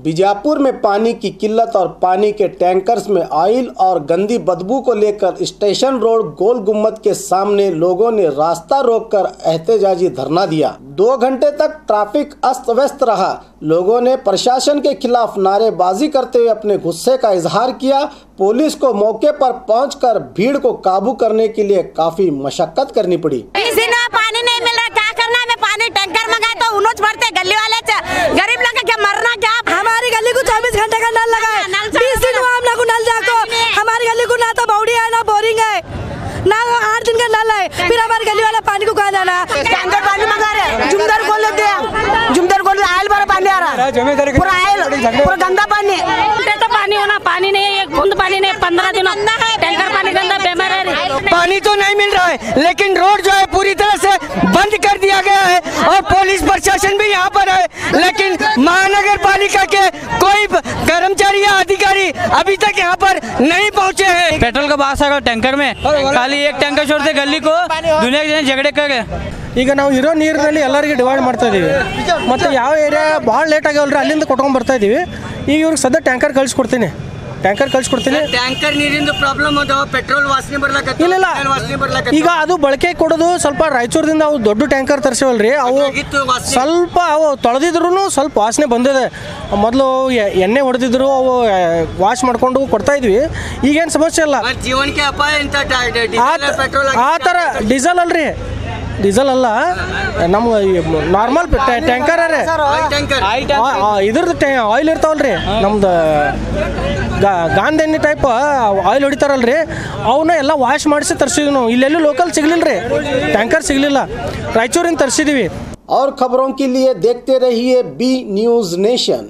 बीजापुर में पानी की किल्लत और पानी के टैंकर्स में ऑयल और गंदी बदबू को लेकर स्टेशन रोड गोल गुम्बद के सामने लोगों ने रास्ता रोककर एहतजाजी धरना दिया। 2 घंटे तक ट्रैफिक अस्त व्यस्त रहा। लोगों ने प्रशासन के खिलाफ नारेबाजी करते हुए अपने गुस्से का इजहार किया। पुलिस को मौके पर पहुंचकर भीड़ को काबू करने के लिए काफी मशक्कत करनी पड़ी। पानी नहीं मिल रहा, क्या करना है? पानी टैंकर मंगाए तो उन्होंने भरते, गली वाले गरीब लोग क्या मरना क्या? हमारी गली को 24 घंटे का नल लगा है, 20 दिन हुआ हम लोग को नल जाको। हमारी गली को ना तो बाउडी है ना बोरिंग है, ना 8 दिन का नल है। फिर हमारी गली वाला पानी को कहाँ जाना? टैंकर पानी मंगा रहे, जुमदर खोल लेते हैं, जुमदर खोल आयल भरा पानी आ रहा है, पूरा आयल, पूरा गंदा पानी। तो पानी होना, पानी नहीं है, एक बूंद पानी नहीं, 15 दिन टैंकर पानी गंदा, बीमार है। पानी तो नहीं मिल रहा है, लेकिन रोड जो है पूरी तरह से बंद कर दिया गया है और पुलिस प्रशासन भी यहाँ पर है, लेकिन महानगर पालिका के कोई कर्मचारी या अधिकारी अभी तक यहाँ पर नहीं पहुँचे हैं। पेट्रोल का बास आगा टैंकर में, खाली एक टैंकर छोड़ते गली को दुनिया के जन झगड़े कर ಈಗ ನಾವು ಇರೋ ನೀರಿನಲ್ಲಿ ಎಲ್ಲರಿಗೆ ಡಿವೈಡ್ ಮಾಡ್ತಾ ಇದೀವಿ ಮತ್ತು ಯಾವ ಏರಿಯಾ ಭಾಳ ಲೇಟ್ ಆಗ್ಯಾವಲ್ರಿ ಅಲ್ಲಿಂದ ಕೊಟ್ಕೊಂಡು ಬರ್ತಾ ಇದೀವಿ। ಈಗ ಇವ್ರಿಗೆ ಸದ್ಯ ಟ್ಯಾಂಕರ್ ಕಳಿಸ್ಕೊಡ್ತೀನಿ, ಟ್ಯಾಂಕರ್ ನೀರಿಂದ ಪ್ರಾಬ್ಲಮ್ ಅದಾವ, ಪೆಟ್ರೋಲ್ ವಾಸನೆ ಬರ್ಲಕತ್ತ, ಇಲ್ಲ ಈಗ ಅದು ಬಳಕೆ ಕೊಡೋದು ಸ್ವಲ್ಪ ರಾಯಚೂರದಿಂದ ಅವು ದೊಡ್ಡ ಟ್ಯಾಂಕರ್ ತರಿಸಿವಲ್ರಿ, ಅವು ಸ್ವಲ್ಪ ಅವು ತೊಳೆದಿದ್ರು ಸ್ವಲ್ಪ ವಾಸನೆ ಬಂದಿದೆ। ಮೊದಲು ಎಣ್ಣೆ ಹೊಡೆದಿದ್ರು, ಅವು ವಾಶ್ ಮಾಡ್ಕೊಂಡು ಕೊಡ್ತಾ ಇದ್ವಿ, ಈಗೇನು ಸಮಸ್ಯೆ ಇಲ್ಲ। ಜೀವನಕ್ಕೆ ಅಪಾಯ ಆ ಥರ ಡೀಸೆಲ್ ಅಲ್ರಿ, ಡೀಸೆಲ್ ಅಲ್ಲ, ನಮ್ಗೆ ನಾರ್ಮಲ್ ಟ್ಯಾಂಕರ್ ರೀ, ಇದ್ರದ್ದು ಆಯಿಲ್ ಇರ್ತಾವಲ್ರಿ, ನಮ್ದು ಗಾಂಧ ಎಣ್ಣೆ ಟೈಪ್ ಆಯಿಲ್ ಹೊಡಿತಾರಲ್ರಿ, ಅವನ್ನ ಎಲ್ಲ ವಾಶ್ ಮಾಡಿಸಿ ತರಿಸಿದ್ವಿ ನಾವು। ಇಲ್ಲೆಲ್ಲೂ ಲೋಕಲ್ ಸಿಗಲಿಲ್ಲ ರೀ, ಟ್ಯಾಂಕರ್ ಸಿಗಲಿಲ್ಲ, ರಾಯಚೂರಿಂದ ತರಿಸಿದ್ವಿ। और खबरों के लिए देखते रहिए बी न्यूज़ नेशन।